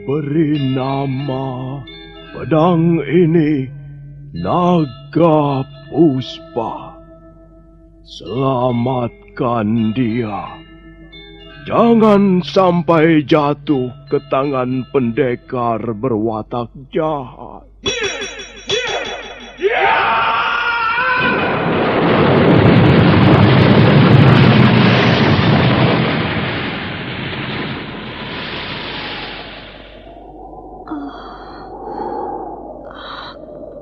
Beri nama pedang ini Naga Puspa. Selamatkan dia. Jangan sampai jatuh ke tangan pendekar berwatak jahat.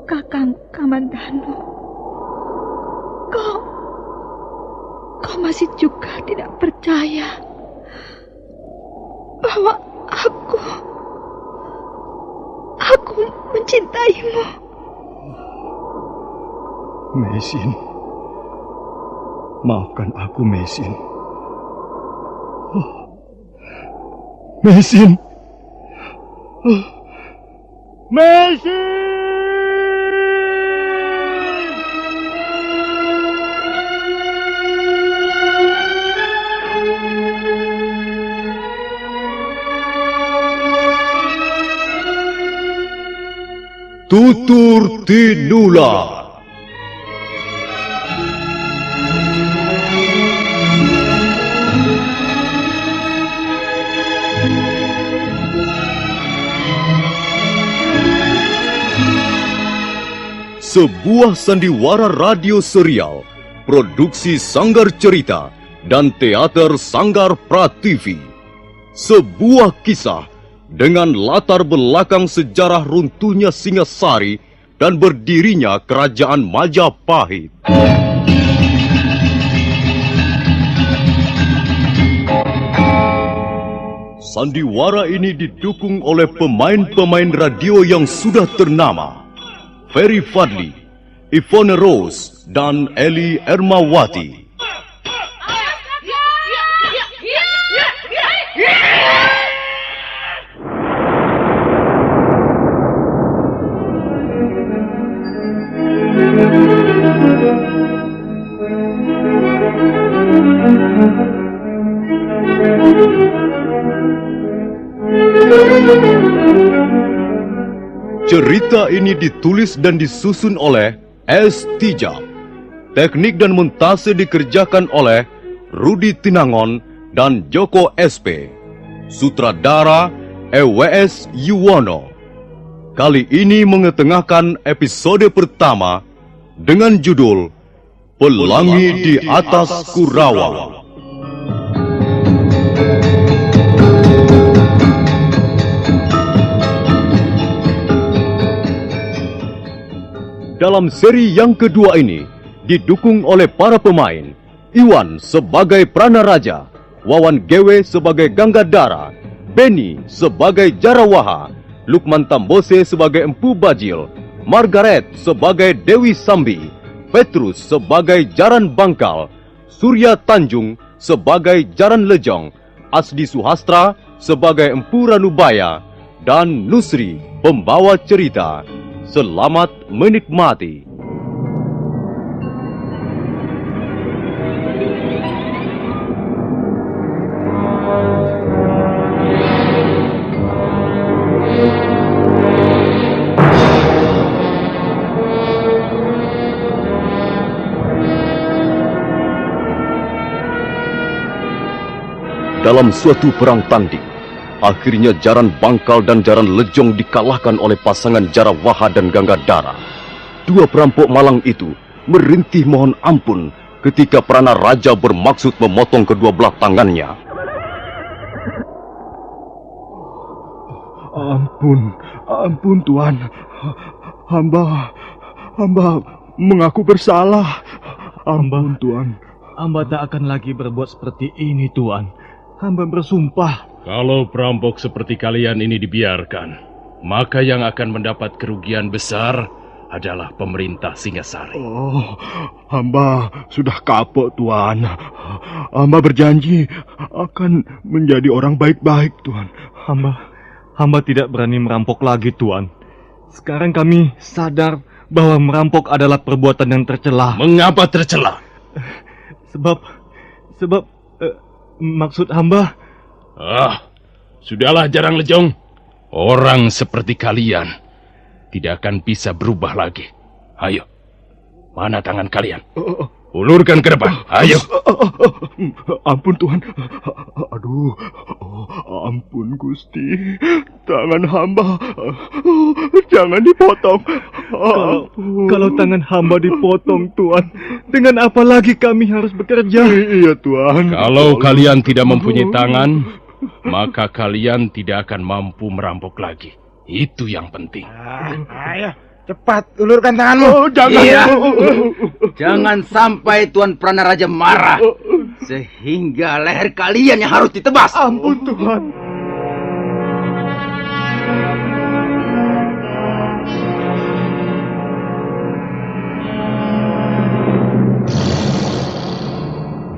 Kakang Kamandanu, kau masih juga tidak percaya bahwa aku mencintaimu. Mesin, maafkan aku, Mesin. Mesin, Mesin. Tutur Tinula. Sebuah sandiwara radio serial, produksi Sanggar Cerita dan Teater Sanggar Prativi. Sebuah kisah dengan latar belakang sejarah runtuhnya Singasari dan berdirinya Kerajaan Majapahit. Sandiwara ini didukung oleh pemain-pemain radio yang sudah ternama. Ferry Fadli, Ivone Rose, dan Eli Ermawati. Cerita ini ditulis dan disusun oleh S. Tijab. Teknik dan montase dikerjakan oleh Rudi Tinangon dan Joko SP. Sutradara EWS Yuwono. Kali ini mengetengahkan episode pertama dengan judul Pelangi di Atas Kurawang. Dalam seri yang kedua ini, didukung oleh para pemain, Iwan sebagai Pranaraja, Wawan Gewe sebagai Ganggadara, Beni sebagai Jarawaha, Lukman Tambose sebagai Empu Bajil, Margaret sebagai Dewi Sambi, Petrus sebagai Jaran Bangkal, Surya Tanjung sebagai Jaran Lejong, Asdi Suhastra sebagai Empu Ranubaya, dan Nusri pembawa cerita. Selamat menikmati. Dalam suatu perang tanding, akhirnya Jaran Bangkal dan Jaran Lejong dikalahkan oleh pasangan Jarawaha dan Ganggadara. Dua perampok malang itu merintih mohon ampun ketika Pranaraja bermaksud memotong kedua belah tangannya. Ampun Tuan. Hamba mengaku bersalah. Ampun Tuan. Hamba tak akan lagi berbuat seperti ini, Tuan. Hamba bersumpah. Kalau perampok seperti kalian ini dibiarkan, maka yang akan mendapat kerugian besar adalah pemerintah Singasari. Oh, hamba sudah kapok, Tuan. Hamba berjanji akan menjadi orang baik-baik, Tuan. Hamba tidak berani merampok lagi, Tuan. Sekarang kami sadar bahwa merampok adalah perbuatan yang tercela. Mengapa tercela? Sebab maksud hamba... Sudahlah Jarang Lejong. Orang seperti kalian tidak akan bisa berubah lagi. Ayo, mana tangan kalian? Ulurkan ke depan, ayo. Ampun Tuan. Aduh, ampun Gusti. Tangan hamba jangan dipotong. Kalau tangan hamba dipotong Tuan, dengan apa lagi kami harus bekerja? Iya Tuan. Kalau kalian tidak mempunyai tangan, maka kalian tidak akan mampu merampok lagi. Itu yang penting. Ayo, cepat ulurkan tanganmu. Jangan. Iya. Jangan sampai Tuan Pranaraja marah, sehingga leher kalian yang harus ditebas. Ampun Tuhan.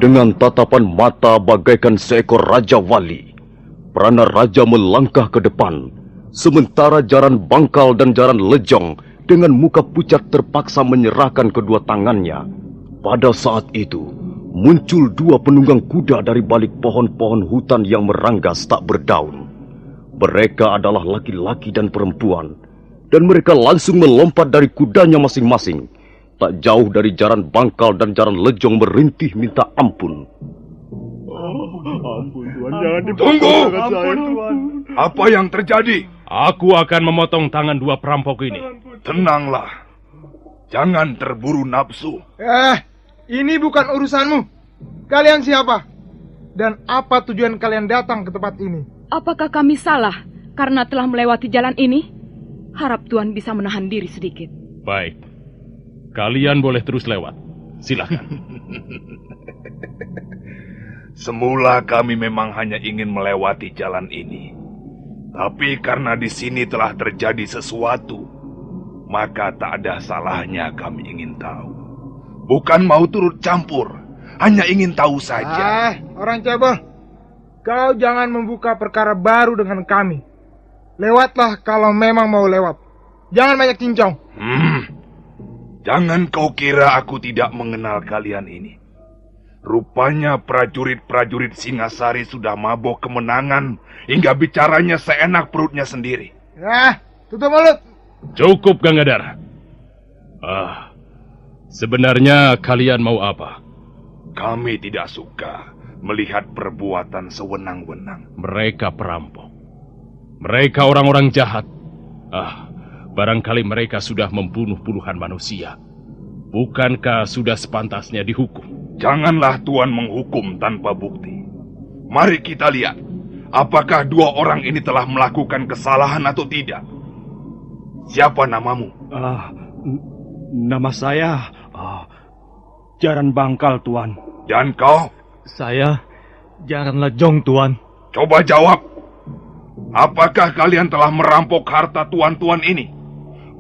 Dengan tatapan mata bagaikan seekor Raja Wali, Pranaraja melangkah ke depan, sementara Jaran Bangkal dan Jaran Lejong dengan muka pucat terpaksa menyerahkan kedua tangannya. Pada saat itu, muncul dua penunggang kuda dari balik pohon-pohon hutan yang meranggas tak berdaun. Mereka adalah laki-laki dan perempuan, dan mereka langsung melompat dari kudanya masing-masing. Tak jauh dari Jaran Bangkal dan Jaran Lejong merintih minta ampun. Ampun Tuan, jangan dipotong. Tunggu! Ampun Tuan. Apa yang terjadi? Aku akan memotong tangan dua perampok ini. Tenanglah. Jangan terburu nafsu. Ini bukan urusanmu. Kalian siapa? Dan apa tujuan kalian datang ke tempat ini? Apakah kami salah karena telah melewati jalan ini? Harap Tuan bisa menahan diri sedikit. Baik. Kalian boleh terus lewat. Silakan. Semula kami memang hanya ingin melewati jalan ini. Tapi karena di sini telah terjadi sesuatu, maka tak ada salahnya kami ingin tahu. Bukan mau turut campur, hanya ingin tahu saja. Orang cebol. Kau jangan membuka perkara baru dengan kami. Lewatlah kalau memang mau lewat. Jangan banyak cincong. Jangan kau kira aku tidak mengenal kalian ini. Rupanya prajurit-prajurit Singasari sudah mabok kemenangan hingga bicaranya seenak perutnya sendiri. Tutup mulut. Cukup, Gangadhara. Sebenarnya kalian mau apa? Kami tidak suka melihat perbuatan sewenang-wenang. Mereka perampok. Mereka orang-orang jahat. Barangkali mereka sudah membunuh puluhan manusia. Bukankah sudah sepantasnya dihukum? Janganlah Tuan menghukum tanpa bukti. Mari kita lihat, apakah dua orang ini telah melakukan kesalahan atau tidak. Siapa namamu? Nama saya Jaran Bangkal, Tuan. Dan kau? Saya Jaran Lejong, Tuan. Coba jawab. Apakah kalian telah merampok harta tuan-tuan ini?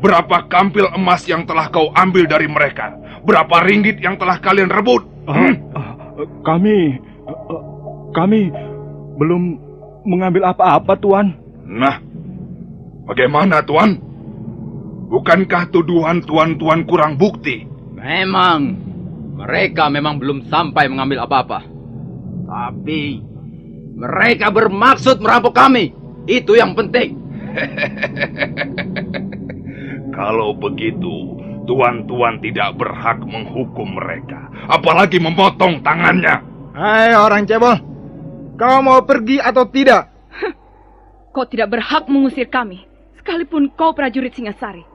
Berapa kampil emas yang telah kau ambil dari mereka? Berapa ringgit yang telah kalian rebut? Kami belum mengambil apa-apa, Tuan. Nah, bagaimana, Tuan? Bukankah tuduhan tuan-tuan kurang bukti? Memang, mereka memang belum sampai mengambil apa-apa. Tapi, mereka bermaksud merampok kami. Itu yang penting. Kalau begitu, tuan-tuan tidak berhak menghukum mereka. Apalagi memotong tangannya. Hai orang cebol. Kau mau pergi atau tidak? Kau tidak berhak mengusir kami. Sekalipun kau prajurit Singasari.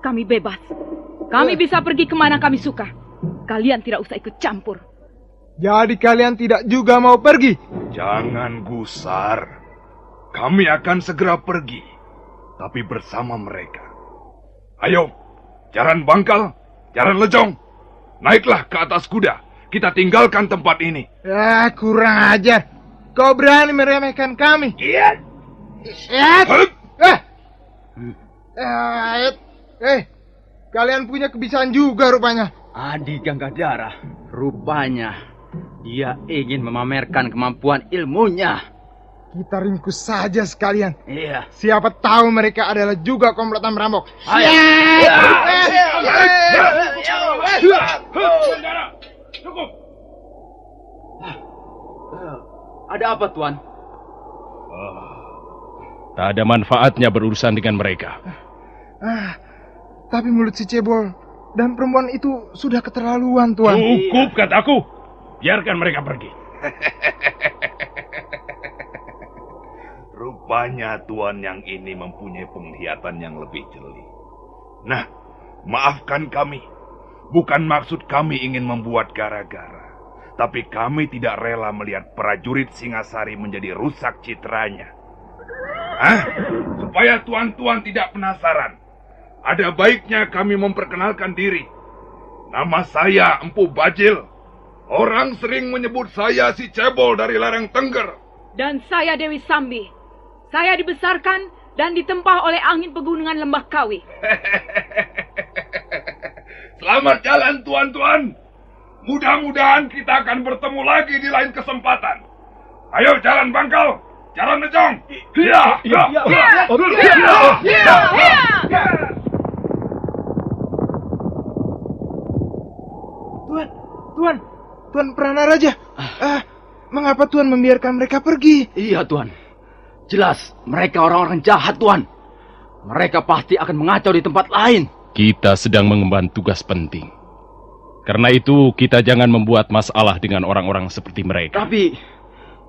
Kami bebas. Kami bisa pergi kemana kami suka. Kalian tidak usah ikut campur. Jadi kalian tidak juga mau pergi? Jangan gusar. Kami akan segera pergi. Tapi bersama mereka. Ayo, Jaran Bangkal, Jaran Lejong. Naiklah ke atas kuda. Kita tinggalkan tempat ini. Kurang ajar. Kau berani meremehkan kami? Iya. Kalian punya kebiasaan juga rupanya. Adi Gangadhara, rupanya dia ingin memamerkan kemampuan ilmunya. Kita ringkus saja sekalian. Iya. Siapa tahu mereka adalah juga komplotan merampok. Ada apa, Tuan? Tak ada manfaatnya berurusan dengan mereka. Tapi mulut si cebol dan perempuan itu sudah keterlaluan, Tuan. Cukup kataku. Biarkan mereka pergi. Rupanya Tuan yang ini mempunyai penglihatan yang lebih jeli. Nah, maafkan kami. Bukan maksud kami ingin membuat gara-gara. Tapi kami tidak rela melihat prajurit Singasari menjadi rusak citranya. Supaya tuan-tuan tidak penasaran, ada baiknya kami memperkenalkan diri. Nama saya Empu Bajil. Orang sering menyebut saya si cebol dari lereng Tengger. Dan saya Dewi Sambi. Saya dibesarkan dan ditempah oleh angin pegunungan Lembah Kawi. Selamat jalan tuan-tuan. Mudah-mudahan kita akan bertemu lagi di lain kesempatan. Ayo jalan Bangkal, jalan Nejong. Tuan Pranaraja. Mengapa Tuan membiarkan mereka pergi? Iya, Tuan. Jelas, mereka orang-orang jahat, Tuan. Mereka pasti akan mengacau di tempat lain. Kita sedang mengemban tugas penting. Karena itu, kita jangan membuat masalah dengan orang-orang seperti mereka. Tapi,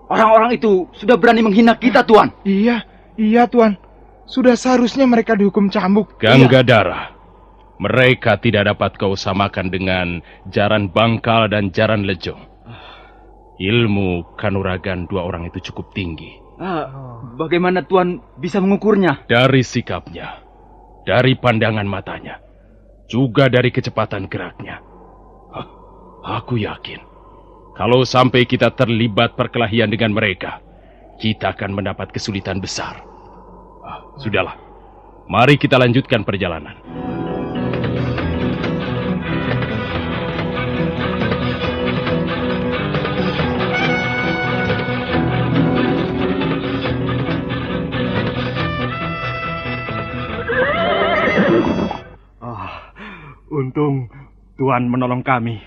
orang-orang itu sudah berani menghina kita, Tuan. Iya, Tuan. Sudah seharusnya mereka dihukum cambuk. Ganggadara, mereka tidak dapat kau samakan dengan Jaran Bangkal dan Jaran Lejong. Ilmu kanuragan dua orang itu cukup tinggi. Bagaimana Tuan bisa mengukurnya? Dari sikapnya, dari pandangan matanya, juga dari kecepatan geraknya. Aku yakin, kalau sampai kita terlibat perkelahian dengan mereka, kita akan mendapat kesulitan besar. Sudahlah, mari kita lanjutkan perjalanan. Untung Tuan menolong kami.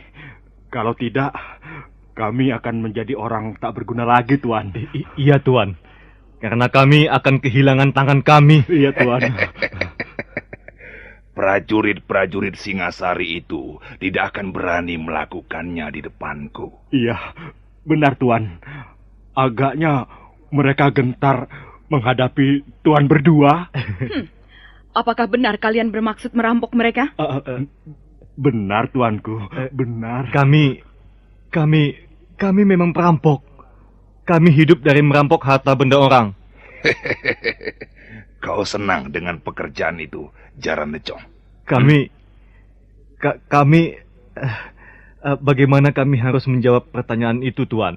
Kalau tidak, kami akan menjadi orang tak berguna lagi, Tuan. Iya, Tuan. Karena kami akan kehilangan tangan kami. Iya, Tuan. Prajurit-prajurit Singasari itu tidak akan berani melakukannya di depanku. Iya, benar, Tuan. Agaknya mereka gentar menghadapi Tuan berdua. Apakah benar kalian bermaksud merampok mereka? Benar, Tuanku. Benar. Kami memang perampok. Kami hidup dari merampok harta benda orang. Kau senang dengan pekerjaan itu, Jaran Nejong? Bagaimana kami harus menjawab pertanyaan itu, Tuan?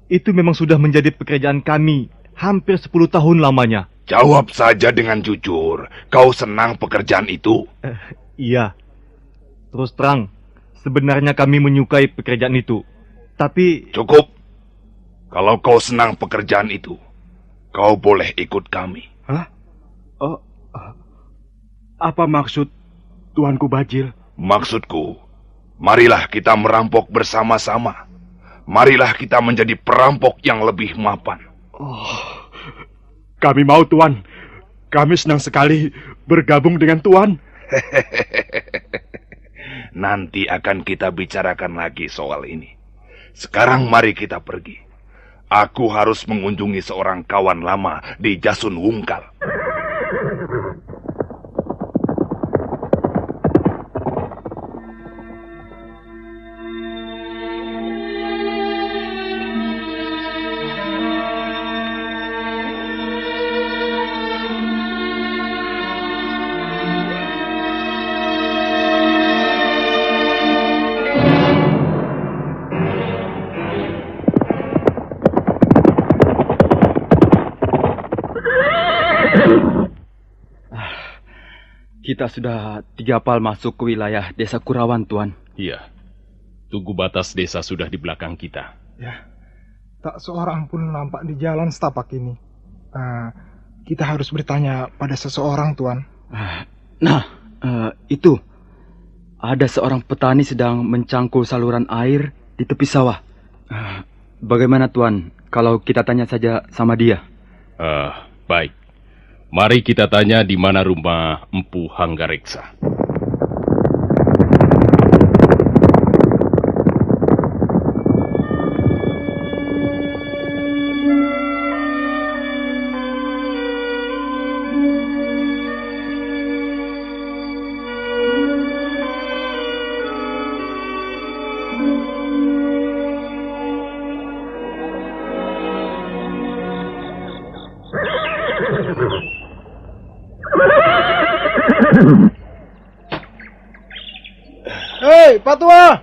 Itu memang sudah menjadi pekerjaan kami hampir 10 tahun lamanya. Jawab saja dengan jujur. Kau senang pekerjaan itu? Iya. Terus terang, sebenarnya kami menyukai pekerjaan itu. Tapi... Cukup. Kalau kau senang pekerjaan itu, kau boleh ikut kami. Hah? Apa maksud Tuanku Bajil? Maksudku, marilah kita merampok bersama-sama. Marilah kita menjadi perampok yang lebih mapan. Kami mau, Tuan. Kami senang sekali bergabung dengan Tuan. Nanti akan kita bicarakan lagi soal ini. Sekarang mari kita pergi. Aku harus mengunjungi seorang kawan lama di Jasun Wungkal. Kita sudah 3 pal masuk ke wilayah desa Kurawan, Tuan. Iya, tugu batas desa sudah di belakang kita. Ya, tak seorang pun nampak di jalan setapak ini. Kita harus bertanya pada seseorang, Tuan. Itu. Ada seorang petani sedang mencangkul saluran air di tepi sawah. Bagaimana, Tuan, kalau kita tanya saja sama dia? Baik. Mari kita tanya di mana rumah Empu Hanggareksa. Hei, Pak Tua!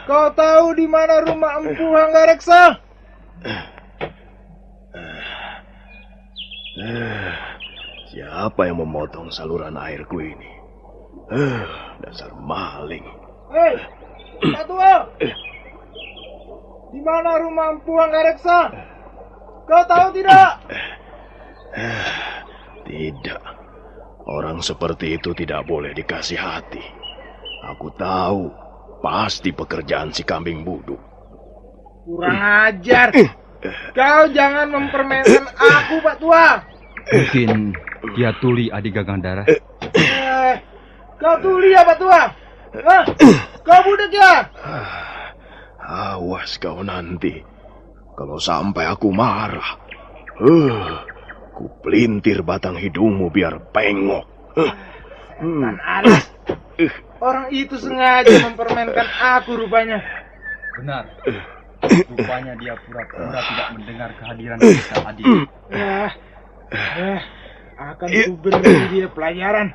Kau tahu di mana rumah Empu Hanggareksa? Siapa yang memotong saluran airku ini? Dasar maling. Hei, Pak Tua! Di mana rumah Empu Hanggareksa? Kau tahu tidak? Tidak. Orang seperti itu tidak boleh dikasih hati. Aku tahu, pasti pekerjaan si kambing buduk. Kurang ajar. Kau jangan mempermainkan aku, Pak Tua. Mungkin dia Tuli adik Gagandara. Kau Tuli ya, Pak Tua? Hah? Kau budak ya? Awas kau nanti. Kalau sampai aku marah. Ku pelintir batang hidungmu biar pengok. Kan alas. Orang itu sengaja mempermainkan aku rupanya. Benar. Rupanya dia pura-pura tidak mendengar kehadiran kita adik. Akan ku beri dia pelajaran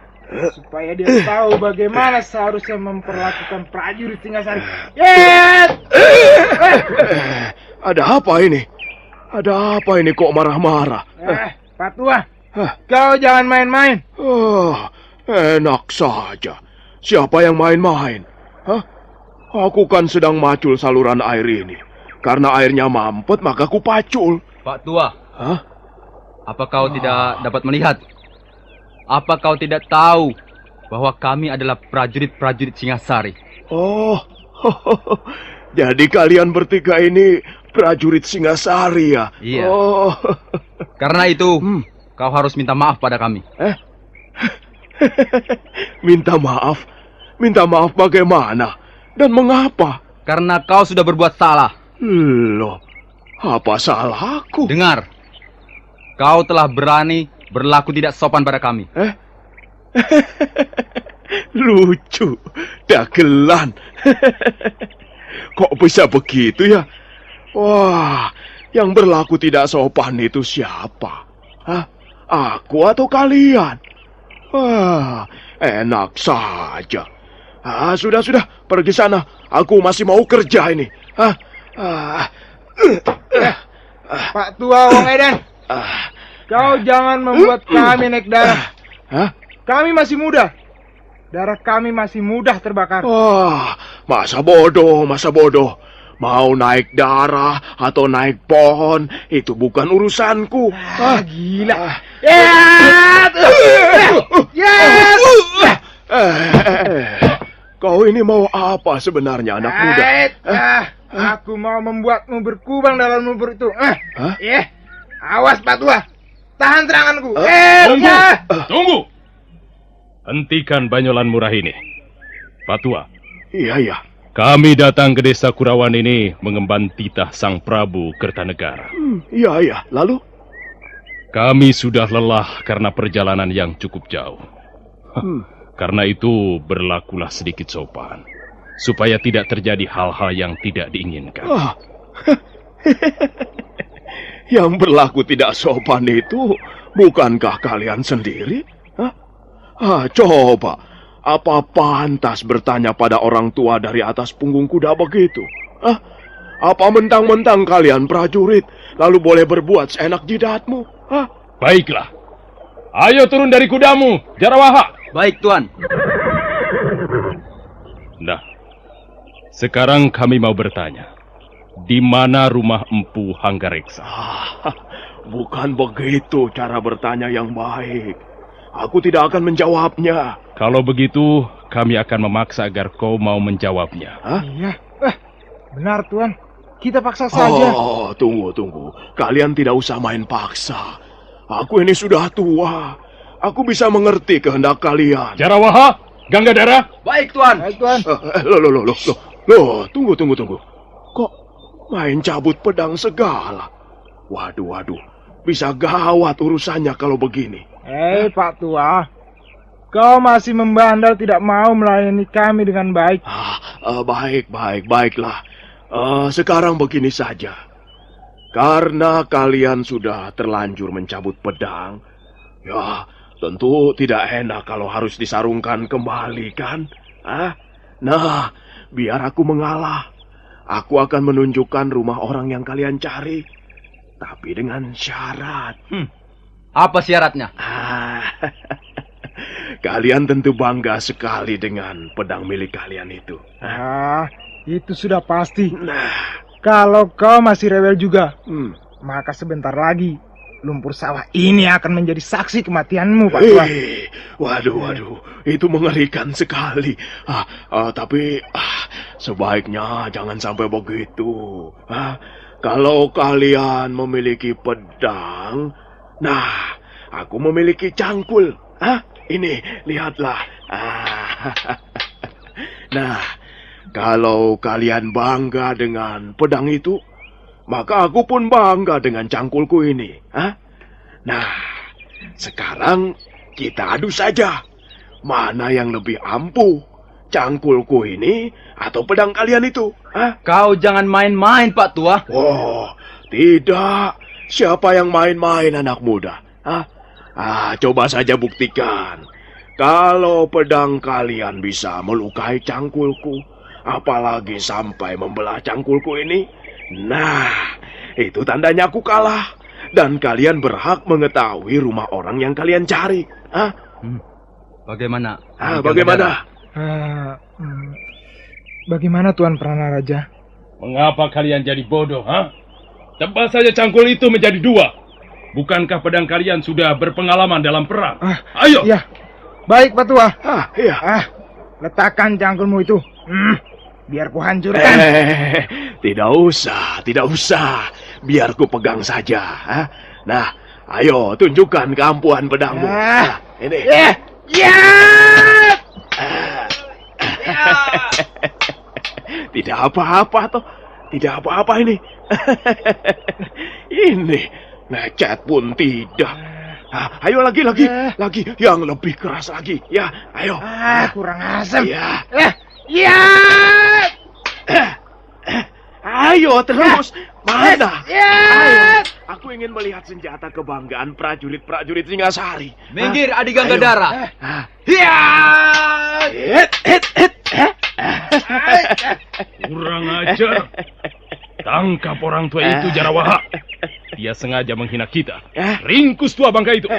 supaya dia tahu bagaimana seharusnya memperlakukan prajurit Singasari. Ada apa ini? Ada apa ini kok marah-marah? Pak Tua, kau jangan main-main. Enak saja. Siapa yang main-main? Aku kan sedang macul saluran air ini. Karena airnya mampet, maka ku pacul. Pak Tua, apa kau tidak dapat melihat? Apa kau tidak tahu bahwa kami adalah prajurit-prajurit Singasari? Oh, jadi kalian bertiga ini prajurit Singasari ya? Iya. Oh. Karena itu, kau harus minta maaf pada kami. Minta maaf? Minta maaf bagaimana? Dan mengapa? Karena kau sudah berbuat salah. Loh, apa salahku? Dengar, kau telah berani berlaku tidak sopan pada kami. Lucu, dagelan. Kok bisa begitu ya? Wah, yang berlaku tidak sopan itu siapa? Aku atau kalian? Wah, enak saja. Sudah, pergi sana. Aku masih mau kerja ini. Pak Tua Wong Edan, kau jangan membuat kami naik darah. Kami masih muda. Darah kami masih mudah terbakar. Wah, masa bodoh. Mau naik darah atau naik pohon, itu bukan urusanku. Gila. Kau ini mau apa sebenarnya, anak muda? Aku mau membuatmu berkubang dalam lumpur itu. Awas Pak Tua, tahan seranganku. Tunggu. Hentikan banyolan murah ini. Pak Tua. Iya. Kami datang ke desa Kurawan ini mengemban titah Sang Prabu Kertanegara. Iya. Lalu? Kami sudah lelah karena perjalanan yang cukup jauh. Karena itu berlakulah sedikit sopan, supaya tidak terjadi hal-hal yang tidak diinginkan. Yang berlaku tidak sopan itu bukankah kalian sendiri? Coba, apa pantas bertanya pada orang tua dari atas punggung kuda begitu? Apa mentang-mentang kalian prajurit, lalu boleh berbuat seenak jidatmu? Baiklah, ayo turun dari kudamu, Jarawaha. Baik, Tuan. Nah, sekarang kami mau bertanya, di mana rumah Empu Hanggareksa? Bukan begitu cara bertanya yang baik. Aku tidak akan menjawabnya. Kalau begitu, kami akan memaksa agar kau mau menjawabnya. Iya. Benar, Tuan. Kita paksa saja. Tunggu. Kalian tidak usah main paksa. Aku ini sudah tua. Aku bisa mengerti kehendak kalian. Jarawaha, Ganggadara. Baik, Tuan. Baik, Tuan. Loh, tunggu. Kok main cabut pedang segala? Waduh. Bisa gawat urusannya kalau begini. Pak Tua. Kau masih membandel tidak mau melayani kami dengan baik. Baiklah. Sekarang begini saja. Karena kalian sudah terlanjur mencabut pedang, ya tentu tidak enak kalau harus disarungkan kembali, kan? Nah, biar aku mengalah. Aku akan menunjukkan rumah orang yang kalian cari. Tapi dengan syarat. Apa syaratnya? Kalian tentu bangga sekali dengan pedang milik kalian itu. Itu sudah pasti. Nah, kalau kau masih rewel juga, maka sebentar lagi lumpur sawah ini akan menjadi saksi kematianmu, Pak Tua. Waduh, itu mengerikan sekali. Tapi sebaiknya jangan sampai begitu. Kalau kalian memiliki pedang, nah, aku memiliki cangkul. Ini, lihatlah. Nah, kalau kalian bangga dengan pedang itu, maka aku pun bangga dengan cangkulku ini. Nah, sekarang kita adu saja. Mana yang lebih ampuh, cangkulku ini atau pedang kalian itu? Kau jangan main-main, Pak Tua. Oh, tidak. Siapa yang main-main, anak muda? Coba saja buktikan. Kalau pedang kalian bisa melukai cangkulku, apalagi sampai membelah cangkulku ini, nah, itu tandanya aku kalah. Dan kalian berhak mengetahui rumah orang yang kalian cari. Bagaimana? Bagaimana? Bagaimana Tuan Pranaraja? Mengapa kalian jadi bodoh, Tebas saja cangkul itu menjadi dua. Bukankah pedang kalian sudah berpengalaman dalam perang? Ayo! Ya, baik Pak Tua. Iya. Letakkan cangkulmu itu. Biar ku hancurkan. Tidak usah. Biar ku pegang saja. Nah, ayo tunjukkan keampuhan pedangmu. Ini. Tidak apa-apa toh. Tidak apa-apa ini. Ini. Lecet pun tidak. Ayo lagi. Yang lebih keras lagi. Ya, ayo. Kurang asam. Ya. Ayo terus. Mana? Ayo. Aku ingin melihat senjata kebanggaan prajurit Singasari. Minggir, Adi Ganggadara. Kurang ajar. Tangkap orang tua itu, Jarawaha. Dia sengaja menghina kita. Ringkus tua bangka itu.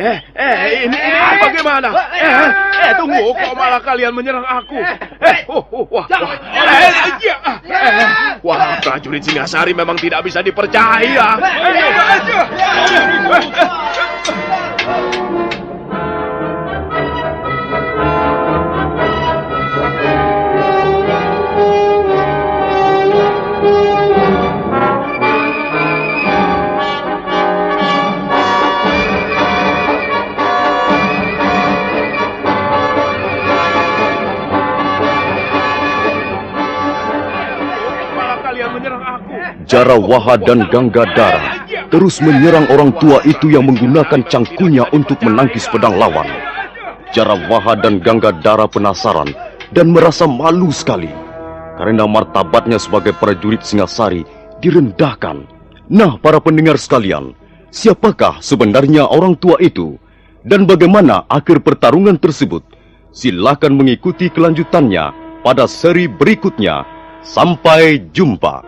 Ini bagaimana? Tunggu, kok malah kalian menyerang aku? Wah, prajurit Singasari memang tidak bisa dipercaya. Jarawaha dan Ganggadara terus menyerang orang tua itu yang menggunakan cangkulnya untuk menangkis pedang lawan. Jarawaha dan Ganggadara penasaran dan merasa malu sekali karena martabatnya sebagai prajurit Singasari direndahkan. Nah, para pendengar sekalian, siapakah sebenarnya orang tua itu? Dan bagaimana akhir pertarungan tersebut? Silakan mengikuti kelanjutannya pada seri berikutnya. Sampai jumpa.